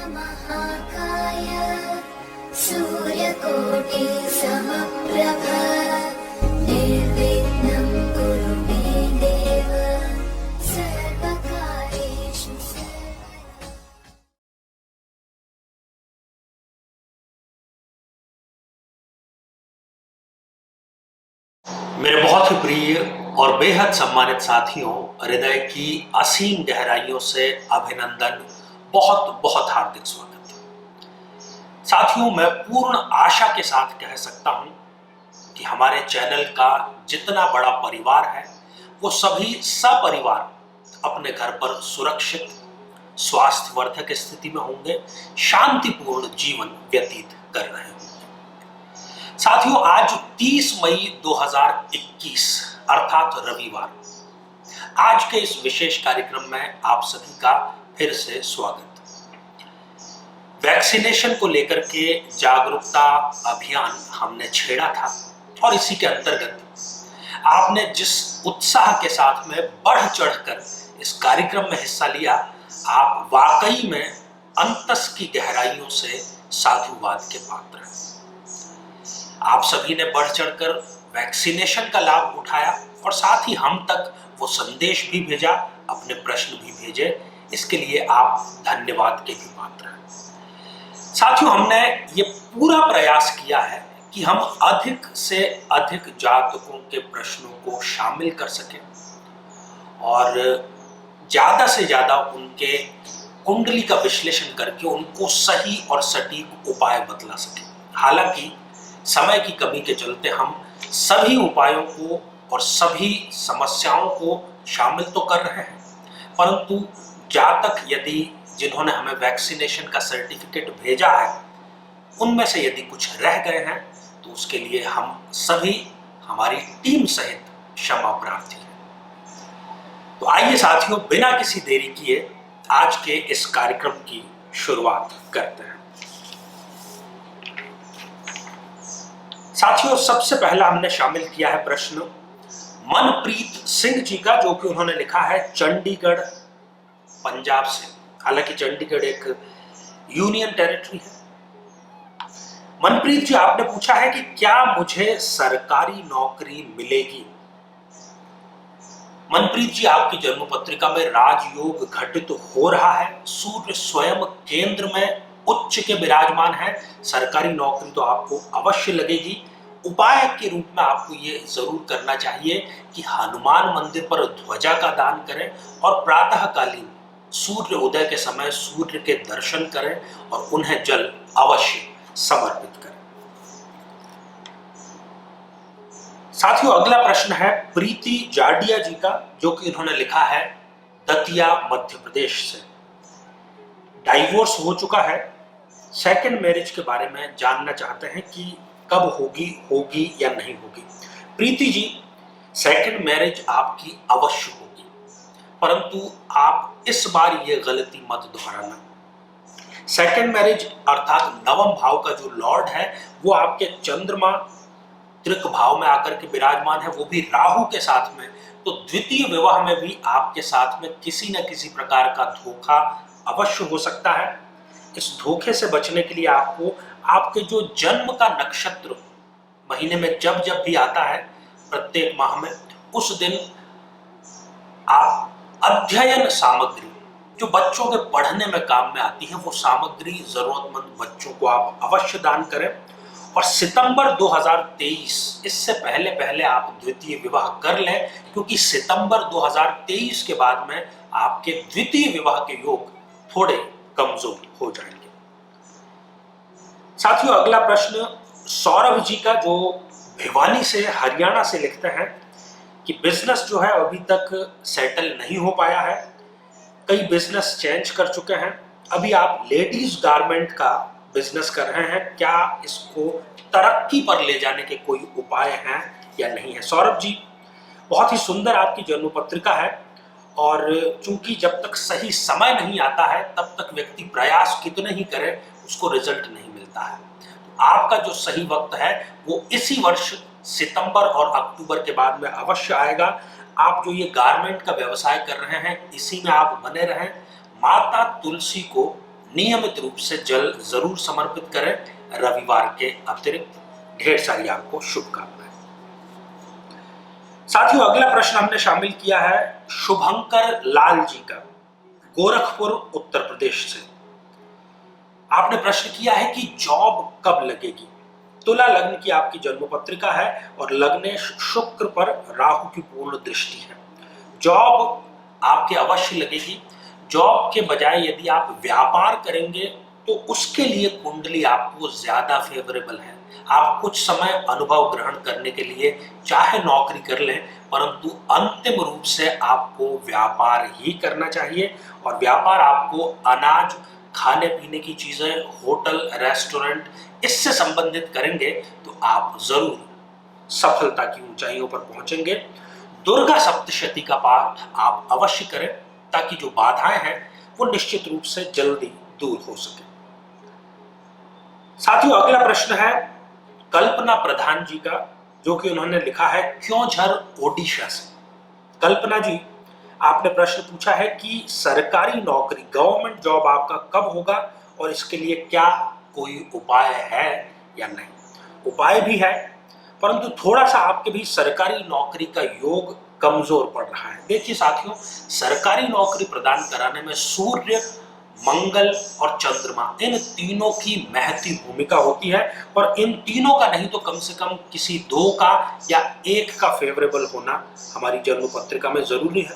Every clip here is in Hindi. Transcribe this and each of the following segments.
महाकाय सूर्यकोटि समप्रभ निर्विघ्नं कुरु मे देव सर्वकार्येषु सर्वदा। मेरे बहुत ही प्रिय और बेहद सम्मानित साथियों, हृदय की असीम गहराइयों से अभिनंदन, बहुत बहुत हार्दिक स्वागत। साथियों, मैं पूर्ण आशा के साथ कह सकता हूं कि हमारे चैनल का जितना बड़ा परिवार है वो सभी सपरिवार अपने घर पर सुरक्षित, स्वास्थ्यवर्धक स्थिति में होंगे, शांतिपूर्ण जीवन व्यतीत कर रहे होंगे। साथियों, आज 30 मई 2021 अर्थात रविवार, आज के इस विशेष कार्यक्रम में आप सभी का फिर से स्वागत। वैक्सीनेशन को लेकर के जागरूकता अभियान हमने छेड़ा था और इसी के अंतर्गत आपने जिस उत्साह के साथ में बढ़ चढ़कर इस कार्यक्रम में हिस्सा लिया, आप वाकई में अंतस की गहराइयों से साधुवाद के पात्र हैं। आप सभी ने बढ़ चढ़कर वैक्सीनेशन का लाभ उठाया और साथ ही हम तक वो संदेश भी भेजा, अपने प्रश्न भी भेजे, इसके लिए आप धन्यवाद के भी पात्र हैं। साथियों, हमने ये पूरा प्रयास किया है कि हम अधिक से अधिक जातकों के प्रश्नों को शामिल कर सकें और ज्यादा से ज्यादा उनके कुंडली का विश्लेषण करके उनको सही और सटीक उपाय बतला सकें। हालांकि समय की कमी के चलते हम सभी उपायों को और सभी समस्याओं को शामिल तो कर रहे हैं, परंतु जातक यदि जिन्होंने हमें वैक्सीनेशन का सर्टिफिकेट भेजा है उनमें से यदि कुछ रह गए हैं तो उसके लिए हम सभी, हमारी टीम सहित, क्षमा प्रार्थी हैं। तो आइए साथियों, बिना किसी देरी किए आज के इस कार्यक्रम की शुरुआत करते हैं। साथियों, सबसे पहला हमने शामिल किया है प्रश्न मनप्रीत सिंह जी का, जो कि उन्होंने लिखा है चंडीगढ़, पंजाब से। हालांकि चंडीगढ़ एक यूनियन टेरिटरी है। मनप्रीत जी, आपने पूछा है कि क्या मुझे सरकारी नौकरी मिलेगी। मनप्रीत जी, आपकी जन्म पत्रिका में राजयोग घटित हो रहा है, सूर्य स्वयं केंद्र में उच्च के विराजमान है, सरकारी नौकरी तो आपको अवश्य लगेगी। उपाय के रूप में आपको ये जरूर करना चाहिए कि हनुमान मंदिर पर ध्वजा का दान करें और प्रातःकालीन सूर्य उदय के समय सूर्य के दर्शन करें और उन्हें जल अवश्य समर्पित करें। साथियों, अगला प्रश्न है प्रीति जाडिया जी का, जो कि उन्होंने लिखा है दतिया, मध्य प्रदेश से। डाइवोर्स हो चुका है, सेकंड मैरिज के बारे में जानना चाहते हैं कि कब होगी या नहीं होगी। प्रीति जी, सेकंड मैरिज आपकी अवश्य होगी, परंतु आप इस बार ये गलती मत दोहराना। सेकंड मैरिज अर्थात नवम भाव का जो लॉर्ड है वो आपके चंद्रमा त्रिक भाव में आकर के विराजमान है, वो भी राहु के साथ में। तो द्वितीय विवाह में भी आपके साथ में किसी न किसी प्रकार का धोखा अवश्य हो सकता है। इस धोखे से बचने के लिए आपको आपके जो जन्म का नक्षत्र महीने में जब जब भी आता है, प्रत्येक माह में, उस दिन आप अध्ययन सामग्री जो बच्चों के पढ़ने में काम में आती है, वो सामग्री जरूरतमंद बच्चों को आप अवश्य दान करें। और सितंबर 2023, इससे पहले पहले आप द्वितीय विवाह कर लें, क्योंकि सितंबर 2023 के बाद में आपके द्वितीय विवाह के योग थोड़े कमजोर हो जाएंगे। साथियों, अगला प्रश्न सौरभ जी का, जो भिवानी से, हरियाणा से लिखते हैं कि बिजनेस जो है अभी तक सेटल नहीं हो पाया है, कई बिजनेस चेंज कर चुके हैं, अभी आप लेडीज गारमेंट का बिजनेस कर रहे हैं, क्या इसको तरक्की पर ले जाने के कोई उपाय हैं या नहीं है। सौरभ जी, बहुत ही सुंदर आपकी जन्म पत्रिका है और चूंकि जब तक सही समय नहीं आता है तब तक व्यक्ति प्रयास कितने ही करे उसको रिजल्ट नहीं मिलता है। तो आपका जो सही वक्त है वो इसी वर्ष सितंबर और अक्टूबर के बाद में अवश्य आएगा। आप जो ये गारमेंट का व्यवसाय कर रहे हैं इसी में आप बने रहें, माता तुलसी को नियमित रूप से जल जरूर समर्पित करें रविवार के अतिरिक्त। ढेर सारी आपको शुभकामनाएं। साथियों, अगला प्रश्न हमने शामिल किया है शुभंकर लाल जी का, गोरखपुर उत्तर प्रदेश से। आपने प्रश्न किया है कि जॉब कब लगेगी। तुला लग्न की आपकी जन्म पत्रिका है और लग्नेश शुक्र पर राहु की पूर्ण दृष्टि है। जॉब आपके अवश्य लगेगी। जॉब के बजाय यदि आप व्यापार करेंगे तो उसके लिए कुंडली आपको ज्यादा फेवरेबल है। आप कुछ समय अनुभव ग्रहण करने के लिए चाहे नौकरी कर लें, परंतु अंतिम रूप से आपको व्यापार ही करना चाहिए। और व्यापार आपको अनाज, खाने पीने की चीजें, होटल, रेस्टोरेंट, इससे संबंधित करेंगे तो आप जरूर सफलता की ऊंचाइयों पर पहुंचेंगे। दुर्गा सप्तशती का पाठ आप अवश्य करें ताकि जो बाधाएं हैं वो निश्चित रूप से जल्दी दूर हो सके। साथियों, अगला प्रश्न है कल्पना प्रधान जी का, जो कि उन्होंने लिखा है क्योंझर ओडिशा से। कल्पना जी, आपने प्रश्न पूछा है कि सरकारी नौकरी, गवर्नमेंट जॉब आपका कब होगा और इसके लिए क्या कोई उपाय है या नहीं। उपाय भी है, परंतु थोड़ा सा आपके भी सरकारी नौकरी का योग कमजोर पड़ रहा है। देखिए साथियों, सरकारी नौकरी प्रदान कराने में सूर्य, मंगल और चंद्रमा, इन तीनों की महती भूमिका होती है। और इन तीनों का नहीं तो कम से कम किसी दो का या एक का फेवरेबल होना हमारी जन्म पत्रिका में जरूरी है।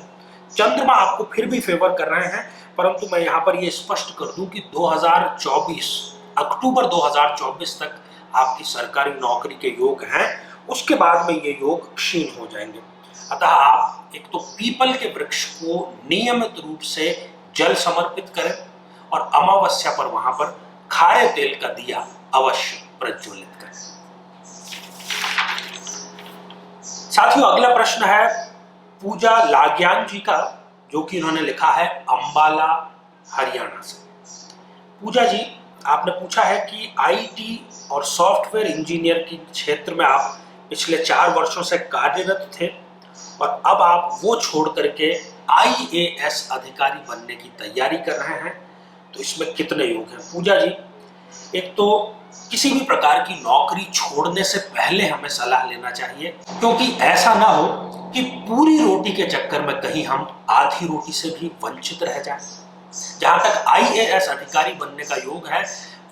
चंद्रमा आपको फिर भी फेवर कर रहे हैं, परंतु मैं यहाँ पर यह स्पष्ट कर दूं कि 2024 अक्टूबर 2024 तक आपकी सरकारी नौकरी के योग हैं। उसके बाद में ये योग क्षीण हो जाएंगे। अतः आप एक तो पीपल के वृक्ष को नियमित रूप से जल समर्पित करें और अमावस्या पर वहां पर खारे तेल का दिया अवश्य प्रज्वलित करें। साथियों, अगला प्रश्न है पूजा लाग्यान जी का, जो कि इन्होंने लिखा है अंबाला हरियाणा से। पूजा जी, आपने पूछा है कि आईटी और सॉफ्टवेयर इंजीनियर के क्षेत्र में आप पिछले 4 वर्षों से कार्यरत थे और अब आप वो छोड़ करके आईएएस अधिकारी बनने की तैयारी कर रहे हैं, तो इसमें कितने योग हैं। पूजा जी, एक तो किसी भी प्रकार की नौकरी छोड़ने से पहले हमें सलाह लेना चाहिए, क्योंकि ऐसा ना हो कि पूरी रोटी के चक्कर में कहीं हम आधी रोटी से भी वंचित रह जाएं। जहां तक आईएएस अधिकारी बनने का योग है,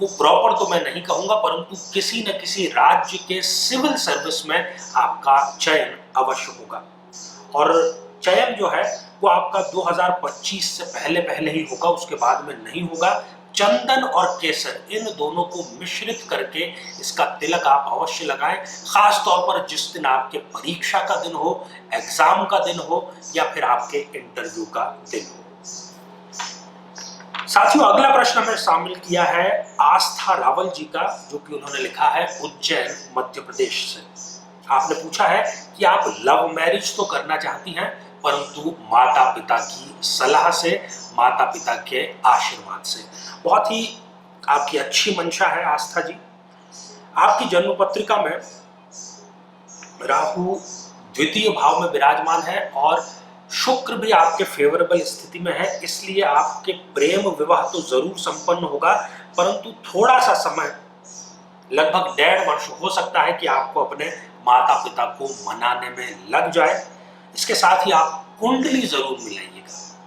वो प्रॉपर तो मैं नहीं कहूंगा, परंतु किसी न किसी राज्य के सिविल सर्विस में आपका चयन अवश्य होगा। और चयन जो है वो आपका 2025 से पहले ही होगा, उसके बाद में नहीं होगा। चंदन और केसर, इन दोनों को मिश्रित करके इसका तिलक आप अवश्य लगाएं, खास तौर पर जिस दिन आपके परीक्षा का दिन हो, एग्जाम का दिन हो या फिर आपके इंटरव्यू का दिन हो। साथियों, अगला प्रश्न हमें शामिल किया है आस्था रावल जी का, जो कि उन्होंने लिखा है उज्जैन मध्य प्रदेश से। आपने पूछा है कि आप लव मैरिज तो करना चाहती हैं, परंतु माता पिता की सलाह से, माता पिता के आशीर्वाद से। बहुत ही आपकी अच्छी मंशा है आस्था जी। आपकी जन्म पत्रिका में राहु द्वितीय भाव में विराजमान है और शुक्र भी आपके फेवरेबल स्थिति में है, इसलिए आपके प्रेम विवाह तो जरूर संपन्न होगा, परंतु थोड़ा सा समय, लगभग 1.5 वर्ष हो सकता है कि आपको अपने माता पिता को मनाने में लग जाए। इसके साथ ही आप कुंडली जरूर मिलाइएगा।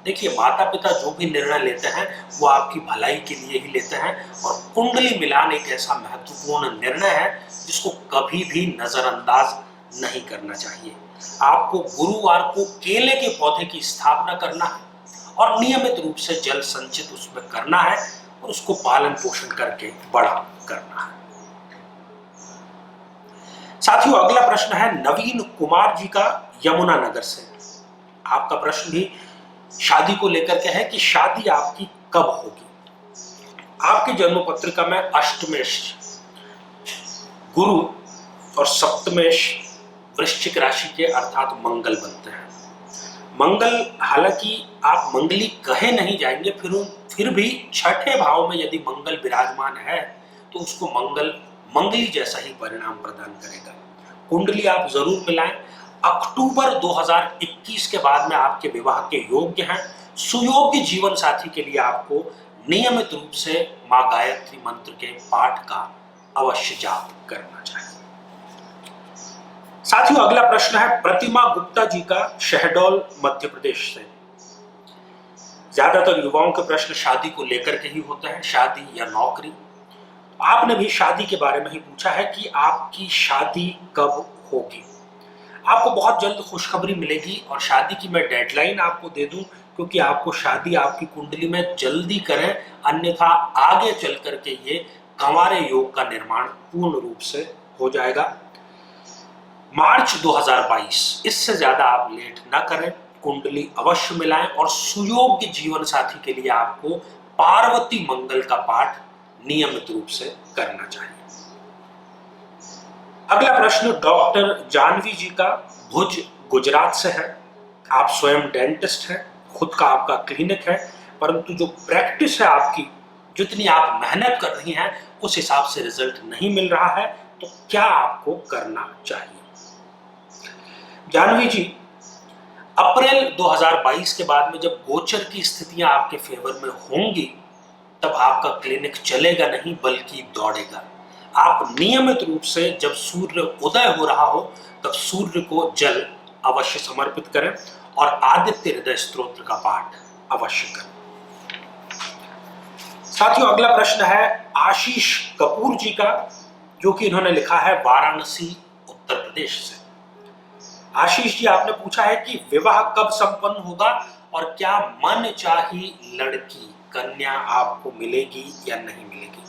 देखिए, माता पिता जो भी निर्णय लेते हैं वो आपकी भलाई के लिए ही लेते हैं, और कुंडली मिलान एक ऐसा महत्वपूर्ण निर्णय है जिसको कभी भी नजरअंदाज नहीं करना चाहिए। आपको गुरुवार को केले के पौधे की स्थापना करना है और नियमित रूप से जल संचित उसमें करना है और उसको पालन पोषण करके बड़ा करना है। साथियों, अगला प्रश्न है नवीन कुमार जी का, यमुनानगर से। आपका प्रश्न भी शादी को लेकर के है कि शादी आपकी कब होगी। आपके जन्म पत्रिका में अष्टमेश गुरु और सप्तमेश वृश्चिक राशि के अर्थात मंगल बनते हैं। मंगल, हालांकि आप मंगली कहे नहीं जाएंगे, फिर भी छठे भाव में यदि मंगल विराजमान है तो उसको मंगली जैसा ही परिणाम प्रदान करेगा। कुंडली आप जरूर मिलाएं। अक्टूबर 2021 के बाद में आपके विवाह के योग्य हैं। सुयोग्य जीवन साथी के लिए आपको नियमित रूप से मां गायत्री मंत्र के पाठ का अवश्य जाप करना चाहिए। साथियों, अगला प्रश्न है प्रतिमा गुप्ता जी का, शहडोल मध्य प्रदेश से। ज्यादातर युवाओं के प्रश्न शादी को लेकर के ही होते हैं, शादी या नौकरी। आपने भी शादी के बारे में ही पूछा है कि आपकी शादी कब होगी। आपको बहुत जल्द खुशखबरी मिलेगी और शादी की मैं डेडलाइन आपको दे दूं, क्योंकि आपको शादी आपकी कुंडली में जल्दी करें, अन्यथा आगे चल करके ये कंवारे योग का निर्माण पूर्ण रूप से हो जाएगा। मार्च 2022, इससे ज्यादा आप लेट ना करें, कुंडली अवश्य मिलाएं और सुयोग्य जीवन साथी के लिए आपको पार्वती मंगल का पाठ नियमित रूप से करना चाहिए। अगला प्रश्न डॉक्टर जानवी जी का, भुज गुजरात से है। आप स्वयं डेंटिस्ट हैं, खुद का आपका क्लिनिक है, परंतु जो प्रैक्टिस है आपकी, जितनी आप मेहनत कर रही हैं उस हिसाब से रिजल्ट नहीं मिल रहा है, तो क्या आपको करना चाहिए? जानवी जी, अप्रैल 2022 के बाद में जब गोचर की स्थितियां आपके फेवर में होंगी, तब आपका क्लिनिक चलेगा नहीं बल्कि दौड़ेगा। आप नियमित रूप से जब सूर्य उदय हो रहा हो तब सूर्य को जल अवश्य समर्पित करें और आदित्य हृदय स्तोत्र का पाठ अवश्य करें। साथियों, अगला प्रश्न है आशीष कपूर जी का, जो कि इन्होंने लिखा है वाराणसी उत्तर प्रदेश से। आशीष जी, आपने पूछा है कि विवाह कब संपन्न होगा और क्या मन चाही लड़की कन्या आपको मिलेगी या नहीं मिलेगी।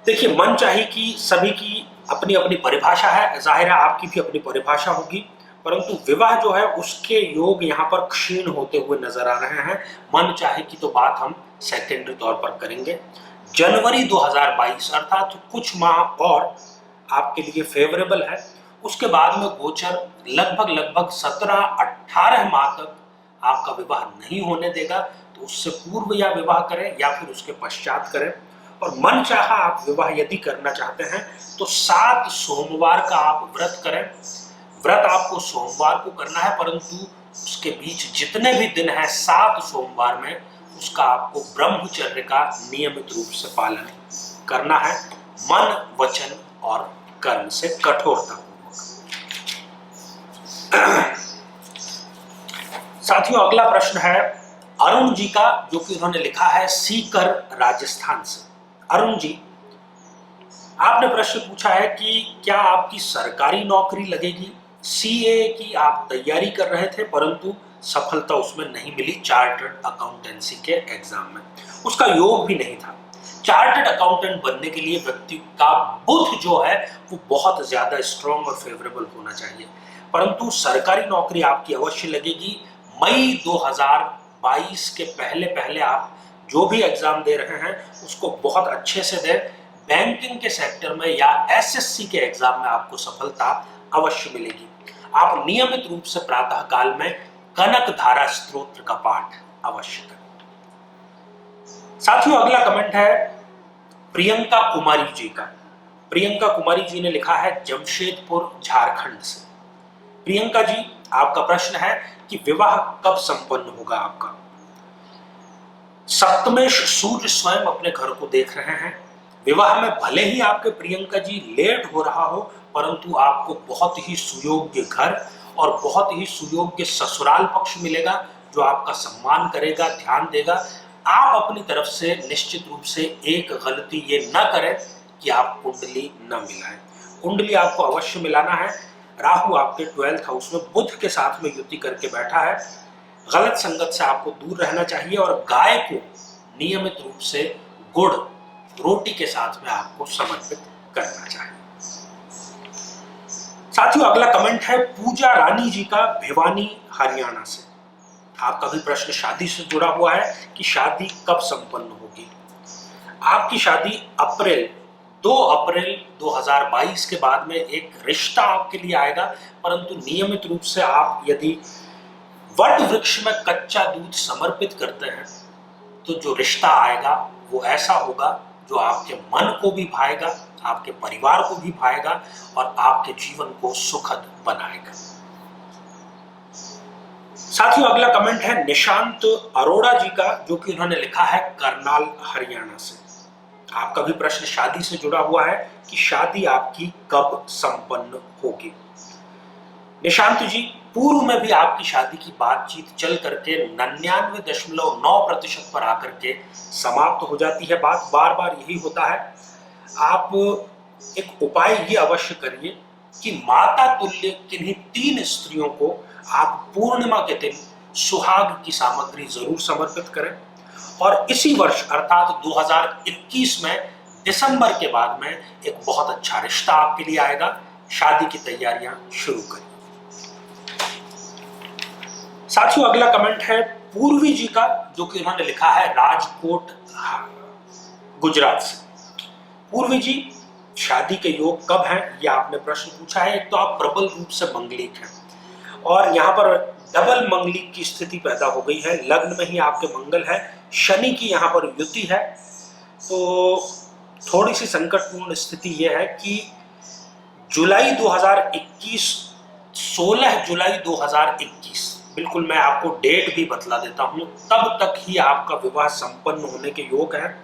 देखिए, मन चाही की सभी की अपनी अपनी परिभाषा है, जाहिर है आपकी भी अपनी परिभाषा होगी, परंतु विवाह जो है उसके योग यहाँ पर क्षीण होते हुए नजर आ रहे हैं। मन चाहे की तो बात हम सेकेंडरी तौर पर करेंगे। जनवरी 2022 अर्थात कुछ माह और आपके लिए फेवरेबल है। उसके बाद में गोचर लगभग 17-18 माह तक आपका विवाह नहीं होने देगा, तो उससे पूर्व या विवाह करें या फिर उसके पश्चात करें। और मन चाहा आप विवाह यदि करना चाहते हैं तो 7 सोमवार का आप व्रत करें। व्रत आपको सोमवार को करना है, परंतु उसके बीच जितने भी दिन हैं 7 सोमवार में उसका आपको ब्रह्मचर्य का नियमित रूप से पालन करना है, मन वचन और कर्म से कठोरता। साथियों, अगला प्रश्न है अरुण जी का, जो कि उन्होंने लिखा है सीकर राजस्थान से। अरुण जी, आपने प्रश्न पूछा है कि क्या आपकी सरकारी नौकरी लगेगी। सीए की आप तैयारी कर रहे थे, परंतु सफलता उसमें नहीं मिली चार्टर्ड अकाउंटेंसी के एग्जाम में, उसका योग भी नहीं था। चार्टर्ड अकाउंटेंट बनने के लिए व्यक्ति का बुध जो है वो बहुत ज्यादा स्ट्रॉन्ग और फेवरेबल होना चाहिए, परंतु सरकारी नौकरी आपकी अवश्य लगेगी। मई 2022 के पहले आप जो भी एग्जाम दे रहे हैं उसको बहुत अच्छे से दें। बैंकिंग के सेक्टर में या एसएससी के एग्जाम में आपको सफलता अवश्य मिलेगी। आप नियमित रूप से प्रातः काल में कनक धारा स्तोत्र का पाठ अवश्य करें। साथियों, अगला कमेंट है प्रियंका कुमारी जी का। प्रियंका कुमारी जी ने लिखा है जमशेदपुर झारखंड से। प्रियंका जी, आपका प्रश्न है कि विवाह कब संपन्न होगा आपका। सप्तमेश सूर्य स्वयं अपने घर को देख रहे हैं। विवाह में भले ही आपके प्रियंका जी लेट हो रहा हो, परंतु आपको बहुत ही सुयोग्य घर और बहुत ही सुयोग्य ससुराल पक्ष मिलेगा, जो आपका सम्मान करेगा, ध्यान देगा। आप अपनी तरफ से निश्चित रूप से एक गलती ये न करें कि आप कुंडली न मिलाएं। कुंडली आपको अवश्य मिलाना है। राहु आपके 12th हाउस में बुध के साथ में युति करके बैठा है। गलत संगत से आपको दूर रहना चाहिए और गाय को नियमित रूप से गुड़ रोटी के साथ में आपको समर्पित करना चाहिए। साथियों, अगला कमेंट है पूजा रानी जी का, भिवानी हरियाणा से। आपका भी प्रश्न शादी से जुड़ा हुआ है कि शादी कब संपन्न होगी। आपकी शादी 2 अप्रैल 2022 के बाद में एक रिश्ता आपके लिए आएगा, परंतु नियमित रूप से आप यदि वट वृक्ष में कच्चा दूध समर्पित करते हैं तो जो रिश्ता आएगा वो ऐसा होगा जो आपके मन को भी भाएगा, आपके परिवार को भी भाएगा और आपके जीवन को सुखद बनाएगा। साथियों अगला कमेंट है निशांत अरोड़ा जी का, जो कि उन्होंने लिखा है करनाल हरियाणा से। आपका भी प्रश्न शादी से जुड़ा हुआ है कि शादी आपकी कब संपन्न होगी। निशांत जी, पूर्व में भी आपकी शादी की बातचीत चल करके 99.9% पर आकर के समाप्त हो जाती है। बात बार बार यही होता है। आप एक उपाय ये अवश्य करिए कि माता तुल्य किन्हीं 3 स्त्रियों को आप पूर्णिमा के दिन सुहाग की सामग्री जरूर समर्पित करें, और इसी वर्ष अर्थात 2021 में दिसंबर के बाद में एक बहुत अच्छा रिश्ता आपके लिए आएगा। शादी की तैयारियां शुरू करिए। साथियों अगला कमेंट है पूर्वी जी का, जो कि उन्होंने लिखा है राजकोट गुजरात से। पूर्वी जी, शादी के योग कब हैं ये आपने प्रश्न पूछा है। एक तो आप प्रबल रूप से मंगलिक हैं और यहाँ पर डबल मंगलिक की स्थिति पैदा हो गई है। लग्न में ही आपके मंगल है, शनि की यहाँ पर युति है, तो थोड़ी सी संकटपूर्ण स्थिति यह है कि जुलाई 2021, 16 जुलाई 2021, बिल्कुल मैं आपको डेट भी बतला देता हूँ, तब तक ही आपका विवाह संपन्न होने के योग है।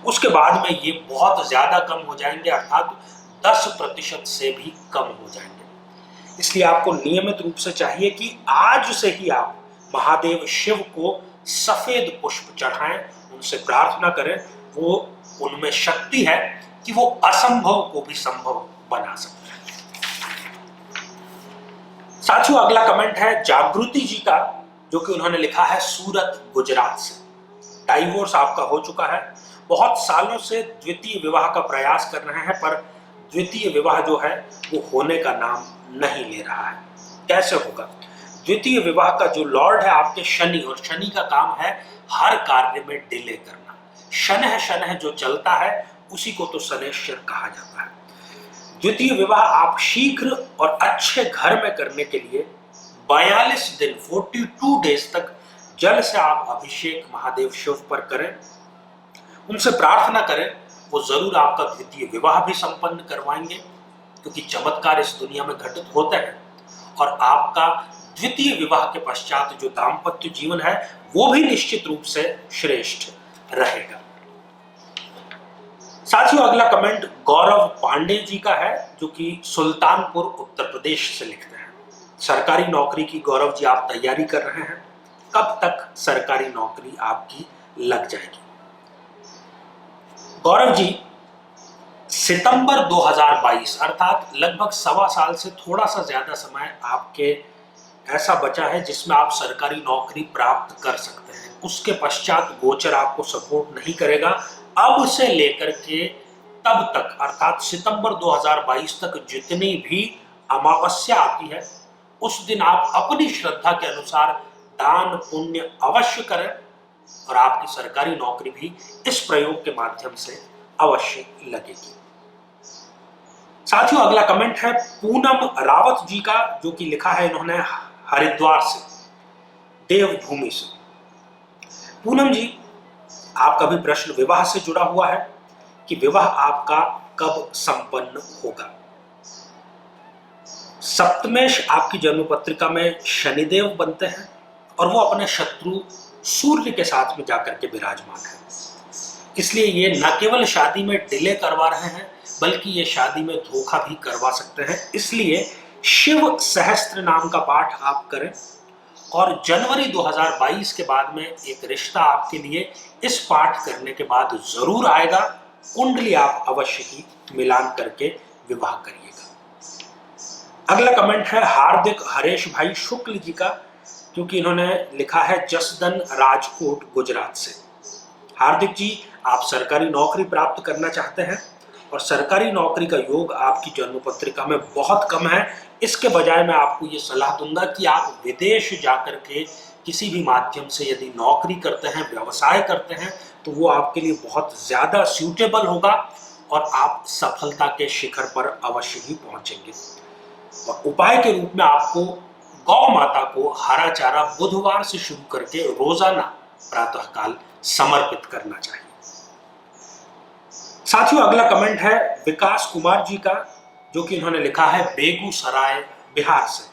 उसके बाद में ये बहुत ज्यादा कम हो जाएंगे, अर्थात 10% से भी कम हो जाएंगे। इसलिए आपको नियमित रूप से चाहिए कि आज से ही आप महादेव शिव को सफेद पुष्प चढ़ाएं, उनसे प्रार्थना करें। वो उनमें शक्ति है कि वो असंभव को भी संभव बना सकते हैं। साथियों अगला कमेंट है जागृति जी का, जो कि उन्होंने लिखा है सूरत गुजरात से। डाइवोर्स आपका हो चुका है, बहुत सालों से द्वितीय विवाह का प्रयास कर रहे हैं, पर द्वितीय विवाह जो है वो होने का नाम नहीं ले रहा है। कैसे होगा? द्वितीय विवाह का जो लॉर्ड है आपके शनि, और शनि का काम है हर कार्य में डिले करना। शनह जो चलता है उसी को तो शनैश्चर कहा जाता है। द्वितीय विवाह आप शीघ्र और अच्छे घर में करने के लिए 42 दिन 42 डेज तक जल से आप अभिषेक महादेव शिव पर करें, उनसे प्रार्थना करें, वो जरूर आपका द्वितीय विवाह भी संपन्न करवाएंगे, क्योंकि चमत्कार इस दुनिया में घटित होते हैं। और आपका द्वितीय विवाह के पश्चात जो दाम्पत्य जीवन है वो भी निश्चित रूप से श्रेष्ठ रहेगा। साथियों अगला कमेंट गौरव पांडे जी का है, जो कि सुल्तानपुर उत्तर प्रदेश से लिखते हैं। सरकारी नौकरी की गौरव जी आप तैयारी कर रहे हैं, कब तक सरकारी नौकरी आपकी लग जाएगी? गौरव जी, सितंबर 2022 अर्थात लगभग 1.25 साल से थोड़ा सा ज्यादा समय आपके ऐसा बचा है जिसमें आप सरकारी नौकरी प्राप्त कर सकते हैं। उसके पश्चात गोचर आपको सपोर्ट नहीं करेगा। अब से लेकर के तब तक अर्थात सितंबर 2022 तक जितनी भी अमावस्या आती है उस दिन आप अपनी श्रद्धा के अनुसार दान पुण्य अवश्य करें, और आपकी सरकारी नौकरी भी इस प्रयोग के माध्यम से अवश्य लगेगी। साथियों अगला कमेंट है पूनम रावत जी का, जो कि लिखा है इन्होंने हरिद्वार से, देवभूमि से। पूनम जी, आपका भी प्रश्न विवाह से जुड़ा हुआ है कि विवाह आपका कब संपन्न होगा। सप्तमेश आपकी जन्म पत्रिका में शनिदेव बनते हैं और वो अपने शत्रु सूर्य के साथ में जाकर के विराजमान है। इसलिए ये न केवल शादी में डिले करवा रहे हैं, बल्कि ये शादी में धोखा भी करवा सकते हैं। इसलिए शिव सहस्त्र नाम का पाठ आप करें, और जनवरी 2022 के बाद में एक रिश्ता आपके लिए इस पाठ करने के बाद जरूर आएगा। कुंडली आप अवश्य ही मिलान करके विवाह करिएगा। अगला कमेंट है हार्दिक हरेश भाई शुक्ल जी का, क्योंकि इन्होंने लिखा है जसदन राजकोट गुजरात से। हार्दिक जी, आप सरकारी नौकरी प्राप्त करना चाहते हैं और सरकारी नौकरी का योग आपकी जन्म पत्रिका में बहुत कम है। इसके बजाय मैं आपको ये सलाह दूंगा कि आप विदेश जाकर के किसी भी माध्यम से यदि नौकरी करते हैं, व्यवसाय करते हैं, तो वो आपके लिए बहुत ज्यादा सूटेबल होगा और आप सफलता के शिखर पर अवश्य ही पहुंचेंगे। और उपाय के रूप में आपको गौ माता को हरा चारा बुधवार से शुरू करके रोजाना प्रातःकाल समर्पित करना चाहिए। साथियों अगला कमेंट है विकास कुमार जी का, जो कि इन्होंने लिखा है बेगूसराय बिहार से।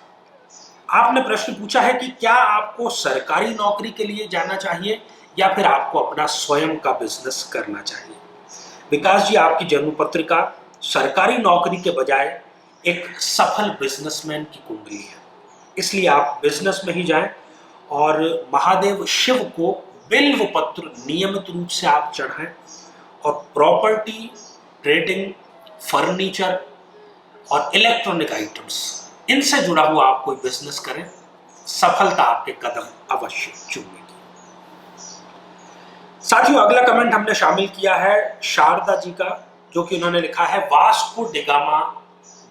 आपने प्रश्न पूछा है कि क्या आपको सरकारी नौकरी के लिए जाना चाहिए या फिर आपको अपना स्वयं का बिजनेस करना चाहिए। विकास जी, आपकी जन्म पत्रिका सरकारी नौकरी के बजाय एक सफल बिजनेसमैन की कुंडली है, इसलिए आप बिजनेस में ही जाएं और महादेव शिव को बिल्व पत्र नियमित रूप से आप चढ़ाएं और प्रॉपर्टी, ट्रेडिंग, फर्नीचर और इलेक्ट्रॉनिक आइटम्स, इनसे जुड़ा हुआ आप कोई बिजनेस करें, सफलता आपके कदम अवश्य चूमेगी। साथियों, अगला कमेंट हमने शामिल किया है शारदा जी का, जो कि उन्होंने लिखा है वास्को डिगामा,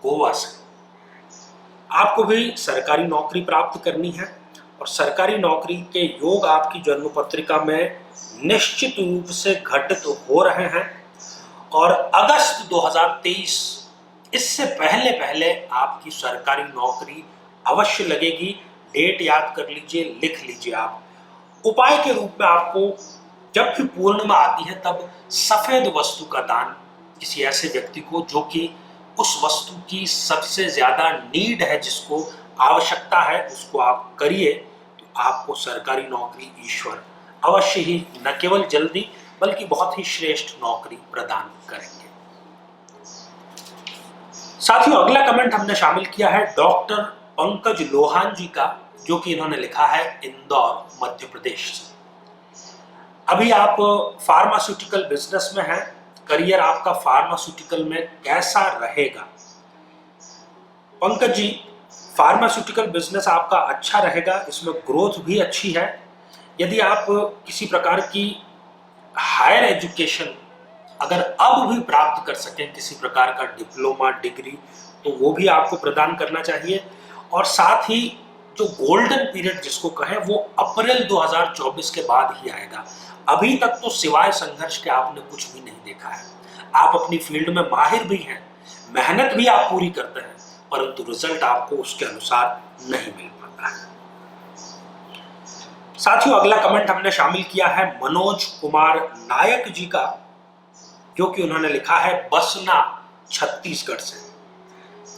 गोवा से। आपको भी सरकारी नौकरी प्राप्त करनी है और सरकारी नौकरी के योग आपकी जन्म पत्रिका में निश्चित रूप से घटित हो रहे हैं और अगस्त 2023 इससे पहले पहले आपकी सरकारी नौकरी अवश्य लगेगी। डेट याद कर लीजिए, लिख लीजिए। आप उपाय के रूप में आपको जब भी पूर्णिमा आती है तब सफेद वस्तु का दान किसी ऐसे व्यक्ति को जो कि उस वस्तु की सबसे ज्यादा नीड है, जिसको आवश्यकता है, उसको आप करिए तो आपको सरकारी नौकरी ईश्वर अवश्य ही न केवल जल्दी बल्कि बहुत ही श्रेष्ठ नौकरी प्रदान करेंगे। साथियों, अगला कमेंट हमने शामिल किया है डॉक्टर पंकज लोहान जी का, जो कि इन्होंने लिखा है इंदौर, मध्य प्रदेश से। अभी आप फार्मास्यूटिकल बिजनेस में हैं, करियर आपका फार्मास्यूटिकल में कैसा रहेगा? पंकज जी, फार्मास्यूटिकल बिजनेस आपका अच्छा रहेगा, इसमें ग्रोथ भी अच्छी है। यदि आप किसी प्रकार की हायर एजुकेशन अगर अब भी प्राप्त कर सकें, किसी प्रकार का डिप्लोमा, डिग्री, तो वो भी आपको प्रदान करना चाहिए। और साथ ही जो गोल्डन पीरियड जिसको कहें, वो अप्रैल 2024 के बाद ही आएगा। अभी तक तो सिवाय संघर्ष के आपने कुछ भी नहीं देखा है। आप अपनी फील्ड में माहिर भी हैं, मेहनत भी आप पूरी करते हैं, परंतु रिजल्ट आपको उसके अनुसार नहीं मिल पाता है। साथियों, अगला कमेंट हमने शामिल किया है मनोज कुमार नायक जी का, जो कि उन्होंने लिखा है बसना, छत्तीसगढ़ से।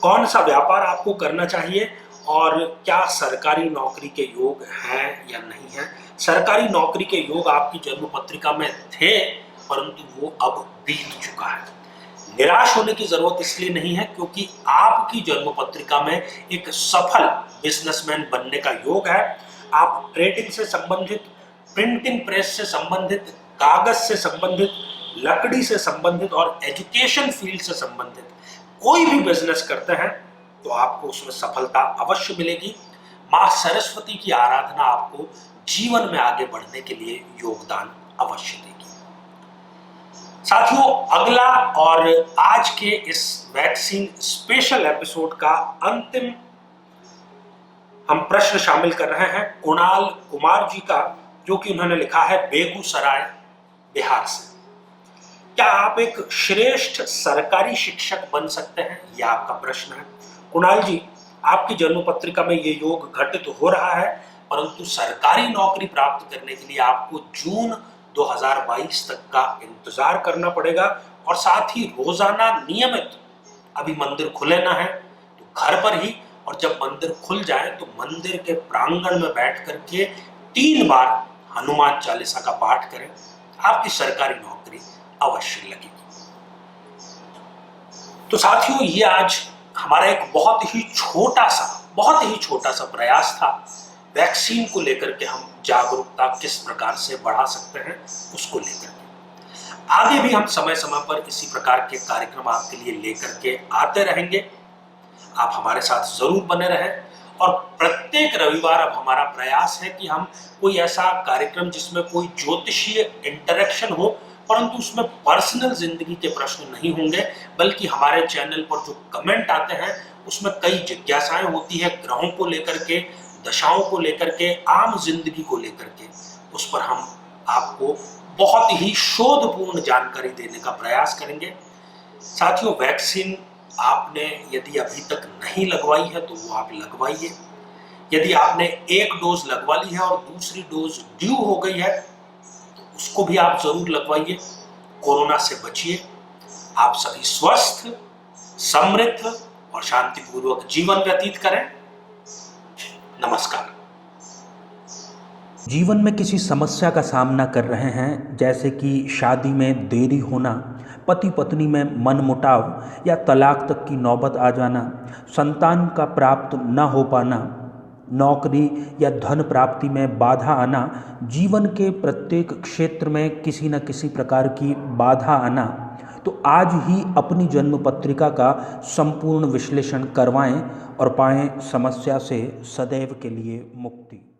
कौन सा व्यापार आपको करना चाहिए और क्या सरकारी नौकरी के योग हैं या नहीं हैं? सरकारी नौकरी के योग आपकी जन्म पत्रिका में थे, परंतु वो अब बीत चुका है। निराश होने की जरूरत इसलिए नहीं है क्योंकि आपकी जन्म पत्रिका में एक सफल बिजनेसमैन बनने का योग है। आप ट्रेडिंग से संबंधित, प्रिंटिंग प्रेस से संबंधित, कागज से संबंधित, लकड़ी से संबंधित और एजुकेशन फील्ड से संबंधित कोई भी बिजनेस करते हैं तो आपको उसमें सफलता अवश्य मिलेगी। मां सरस्वती की आराधना आपको जीवन में आगे बढ़ने के लिए योगदान अवश्य देगी। साथियों, अगला और आज के इस वैक्सीन स्पेशल एपिसोड का अंतिम हम प्रश्न शामिल कर रहे हैं कुणाल कुमार जी का, जो कि उन्होंने लिखा है बेगूसराय, बिहार से। क्या आप एक श्रेष्ठ सरकारी शिक्षक बन सकते हैं? यह आपका प्रश्न है। कुणाल जी, आपकी जन्म पत्रिका में ये योग घटित हो रहा है, परंतु सरकारी नौकरी प्राप्त करने के लिए आपको जून 2022 तक का इंतजार करना पड़ेगा। और साथ ही रोजाना नियमित, अभी मंदिर खुले ना है तो घर पर ही, और जब मंदिर खुल जाए तो मंदिर के प्रांगण में बैठ करके 3 बार हनुमान चालीसा का पाठ करें। आपकी सरकारी नौकरी अवश्य लगेगी। तो साथियों, ये आज हमारा एक बहुत ही छोटा सा प्रयास था। वैक्सीन को लेकर के हम जागरूकता किस प्रकार से बढ़ा सकते हैं उसको लेकर के। आगे भी हम समय समय पर इसी प्रकार के कार्यक्रम आपके लिए लेकर के आते रहेंगे। आप हमारे साथ जरूर बने रहें। और प्रत्येक रविवार अब हमारा प्रयास है कि हम कोई ऐसा कार्यक्रम जिसमें कोई ज्योतिषीय इंटरेक्शन हो, परंतु उसमें पर्सनल जिंदगी के प्रश्न नहीं होंगे, बल्कि हमारे चैनल पर जो कमेंट आते हैं उसमें कई जिज्ञासाएं होती है, ग्रहों को लेकर के, दशाओं को लेकर के, आम जिंदगी को लेकर के। उस पर हम आपको बहुत ही शोधपूर्ण जानकारी देने का प्रयास करेंगे। साथियों, वैक्सीन आपने यदि अभी तक नहीं लगवाई है तो वो आप लगवाइए। यदि आपने 1 डोज लगवा ली है और दूसरी डोज ड्यू हो गई है तो उसको भी आप जरूर लगवाइए। कोरोना से बचिए। आप सभी स्वस्थ, समृद्ध और शांतिपूर्वक जीवन व्यतीत करें। नमस्कार। जीवन में किसी समस्या का सामना कर रहे हैं, जैसे कि शादी में देरी होना, पति पत्नी में मनमुटाव या तलाक तक की नौबत आ जाना, संतान का प्राप्त न हो पाना, नौकरी या धन प्राप्ति में बाधा आना, जीवन के प्रत्येक क्षेत्र में किसी न किसी प्रकार की बाधा आना, तो आज ही अपनी जन्म पत्रिका का संपूर्ण विश्लेषण करवाएं और पाएं समस्या से सदैव के लिए मुक्ति।